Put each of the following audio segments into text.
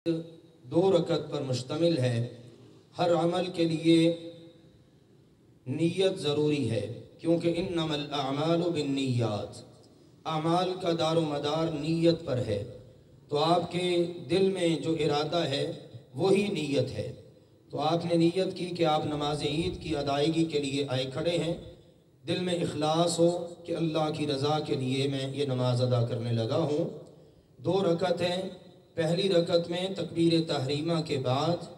दो रकत पर मुश्तमिल है। हर अमल के लिए नीयत ज़रूरी है, क्योंकि इन्नमल अमालु बिन्नियात, अमाल का दारो मदार नीयत पर है। तो आपके दिल में जो इरादा है वही नीयत है। तो आपने नीयत की कि आप नमाज ईद की अदायगी के लिए आए खड़े हैं, दिल में इखलास हो कि अल्लाह की रज़ा के लिए मैं ये नमाज अदा करने लगा हूँ। दो रकत हैं। पहली रकत में तकबीर तहरीमा के बाद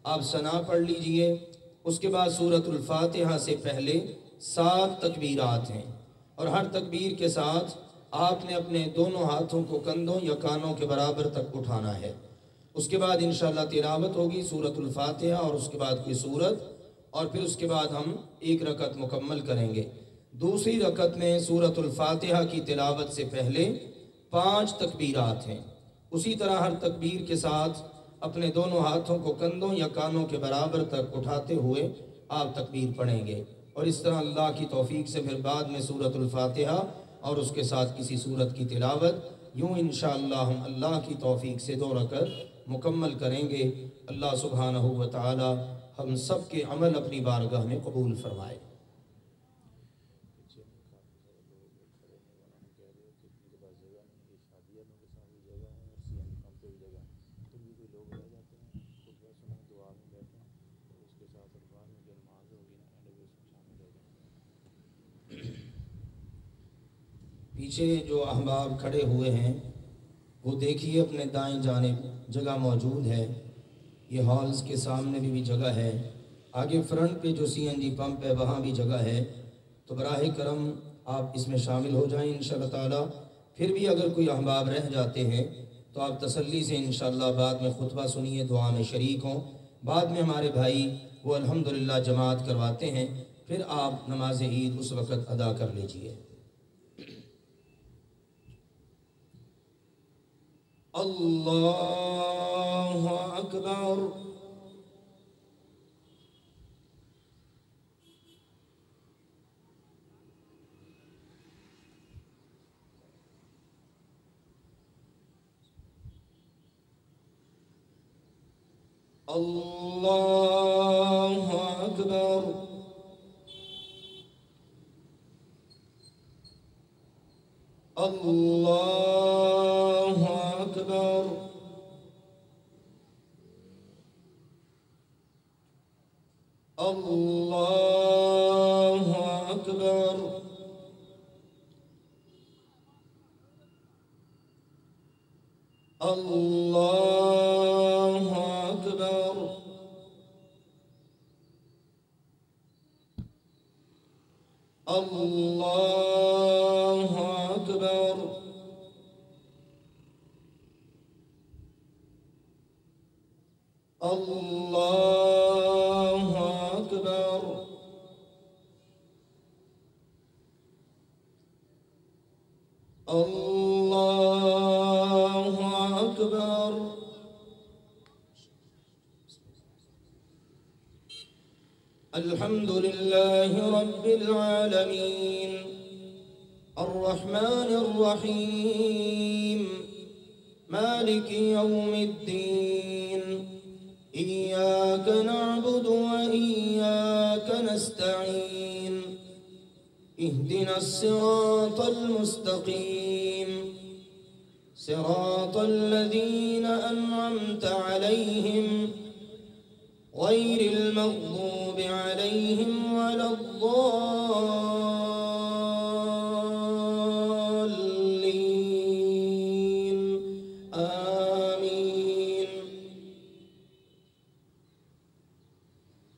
आप सना पढ़ लीजिए। उसके बाद सूरतुल फातिहा से पहले 7 तकबीरात हैं और हर तकबीर के साथ आपने अपने दोनों हाथों को कंधों या कानों के बराबर तक उठाना है। उसके बाद इंशाअल्लाह तिलावत होगी सूरतुल फातिहा और उसके बाद कोई सूरत, और फिर उसके बाद हम एक रकत मुकम्मल करेंगे। दूसरी रकत में सूरतुल फातिहा की तिलावत से पहले 5 तकबीरात हैं। उसी तरह हर तकबीर के साथ अपने दोनों हाथों को कंधों या कानों के बराबर तक उठाते हुए आप तकबीर पढ़ेंगे। और इस तरह अल्लाह की तौफीक से फिर बाद में सूरतुल फातिहा और उसके साथ किसी सूरत की तिलावत, यूँ इंशाअल्लाह हम अल्लाह की तौफीक से 2 रकत मुकम्मल करेंगे। अल्लाह सुब्हानहू व तआला हम सब के अमल अपनी बारगाह में कबूल फरमाए। पीछे जो अहबाब खड़े हुए हैं वो देखिए, अपने दाएं जानिब जगह मौजूद है। ये हॉल्स के सामने भी जगह है। आगे फ्रंट पे जो CNG पंप है वहाँ भी जगह है। तो बराह करम आप इसमें शामिल हो जाएं इंशाअल्लाह ताला। फिर भी अगर कोई अहबाब रह जाते हैं तो आप तसल्ली से इंशाअल्लाह बाद में खुतबा सुनिए, दुआ में शरीक हों। बाद में हमारे भाई वो अल्हम्दुलिल्लाह जमात करवाते हैं, फिर आप नमाज ईद उस वक़्त अदा कर लीजिए। अल्लाहु अकबर। अल्लाहु अकबर। अल्लाहु अकबर। अल्लाहु अकबर। अल्लाहु अकबर। अल्लाहु अकबर। अल्लाहु अकबर। अल्लाहु अकबर। अल्हम्दुलिल्लाहि रब्बिल आलमीन अर्रहमानिर रहीम मालिकि यौमिद्दीन इय्याका नअबुदु व इय्याका नस्तईन इहदिनस सिरातल मुस्तकीम सिरातल लज़ीना अन्अमता अलैहिम गैरिल मग़्दूबि अलैहिम वलद्दाल्लीन आमीन।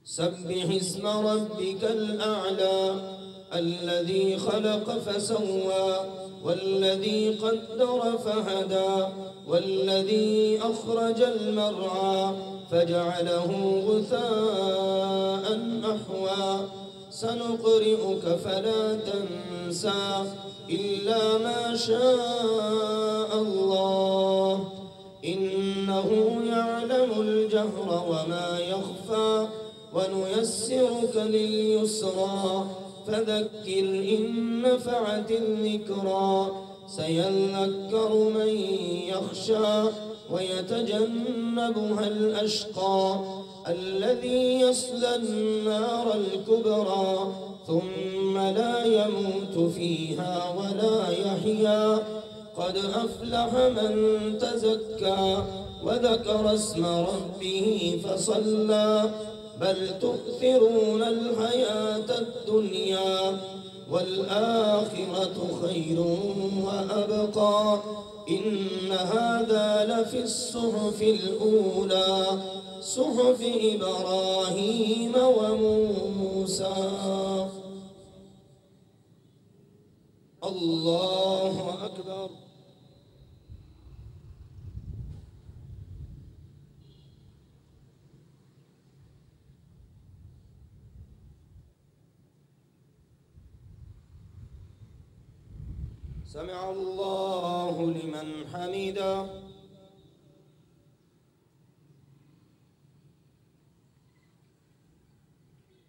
सब्बिहिस्म रब्बिकल अअला अल्लज़ी खलक़ फसव्वा वल्लज़ी क़द्दर फहदा वल्लज़ी अख़रजल मर्आ फजअलहु गुसाअन अहवा सनुक़रिउक फला तंसा इल्ला मा शाअ अल्लाह इन्नहु यअलमुल जहरा व मा यख़फ़ा व नुयस्सिरुक लिल-युस्रा फदक्किर इन नफ़अतिल ज़िक्रा सयज़्ज़क्करु मन यख़शा ويتجنبها الأشقى الذي يصلى النار الكبرى ثم لا يموت فيها ولا يحيا. قد أفلح من تزكى وذكر اسم ربه فصلى بل تؤثرون الحياة الدنيا والآخرة خير وأبقى إن هذا لفي الصحف الأولى صحف إبراهيم وموسى. الله أكبر. سمع الله لمن حمده.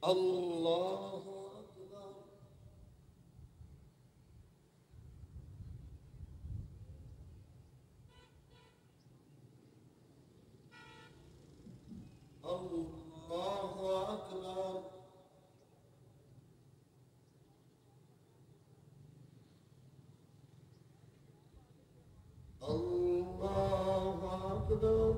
الله أكبر. الله أكبر. الله أكبر.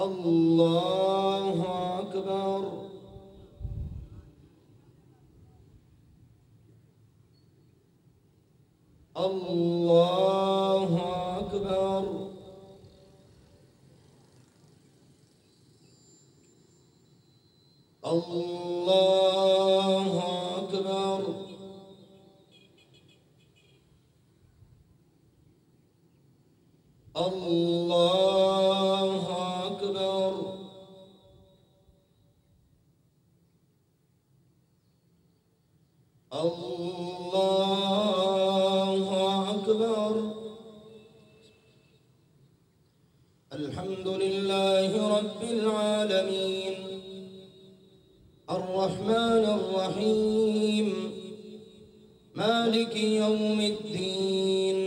الله أكبر. الله أكبر. الله أكبر. الله أكبر. الله أكبر. الحمد لله رب العالمين الرحمن الرحيم مالك يوم الدين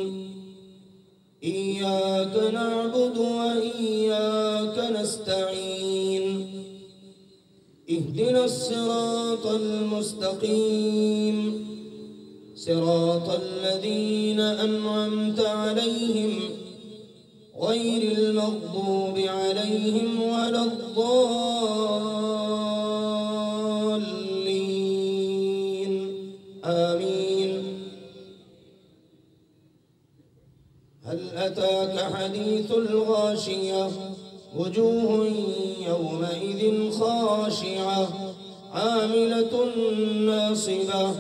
إياك نعبد وإياك نستعين اهدنا الصراط المستقيم صراط الذين أنعمت عليهم غير المغضوب عليهم ولا الضالين آمين. هل أتاك حديث الغاشية وجوه يومئذ خاشعة عاملة ناصبة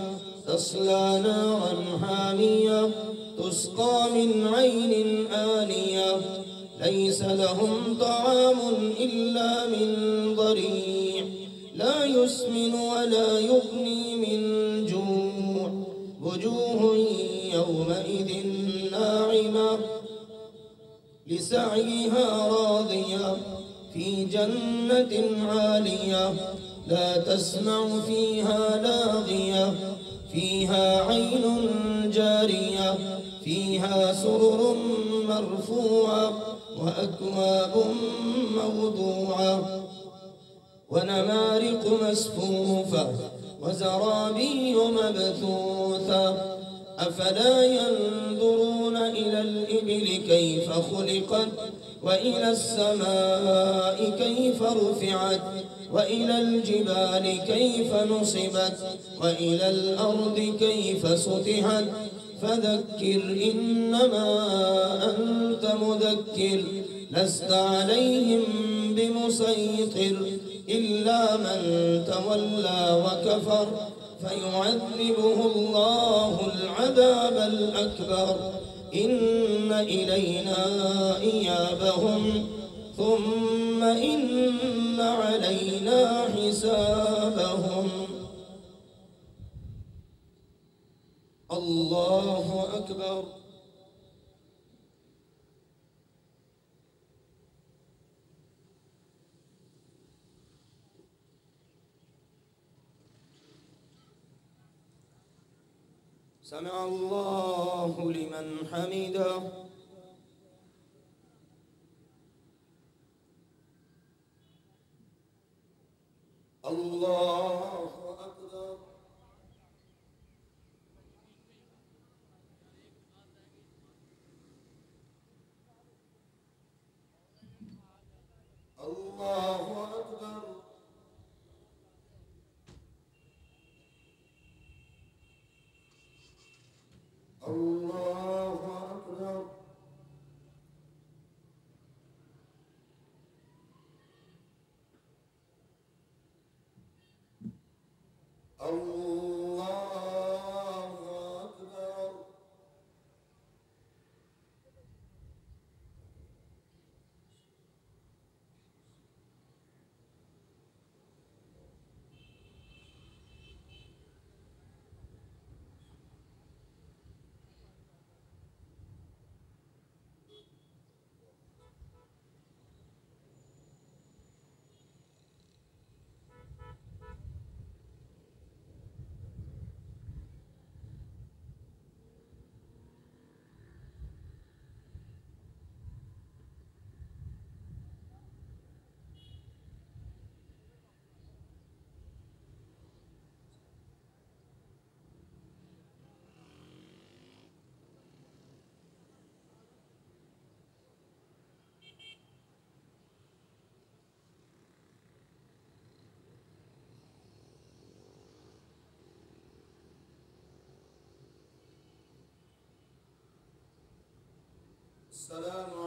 تصلى نارا حامية تسقى من عين آنية ليس لهم طعام إلا من ضريع لا يسمن ولا يغني من جوع وجوه يومئذ ناعمة لسعيها راضية في جنة عالية لا تسمع فيها لاغية فيها عين جارية فيها سرر مرفوعة وأكواب موضوعة ونمارق مصفوفة وزرابي مبثوثة أفلا ينظرون إلى الإبل كيف خلقت وإلى السماء كيف رفعت وإلى الجبال كيف نصبت وإلى الأرض كيف سطحت فذكر إنما أنت مذكر لست عليهم بمسيطر إلا من تولى وكفر فيعذبه الله العذاب الأكبر إن إلينا إيابهم ثم إن علينا حسابهم. अल्लाहु अकबर। समिअ अल्लाहु लिमन हमिदह। अल्लाहु अकबर। अल्लाहु अकबर। अल्लाहु अकबर। अल्लाहु अकबर। अस्सलामु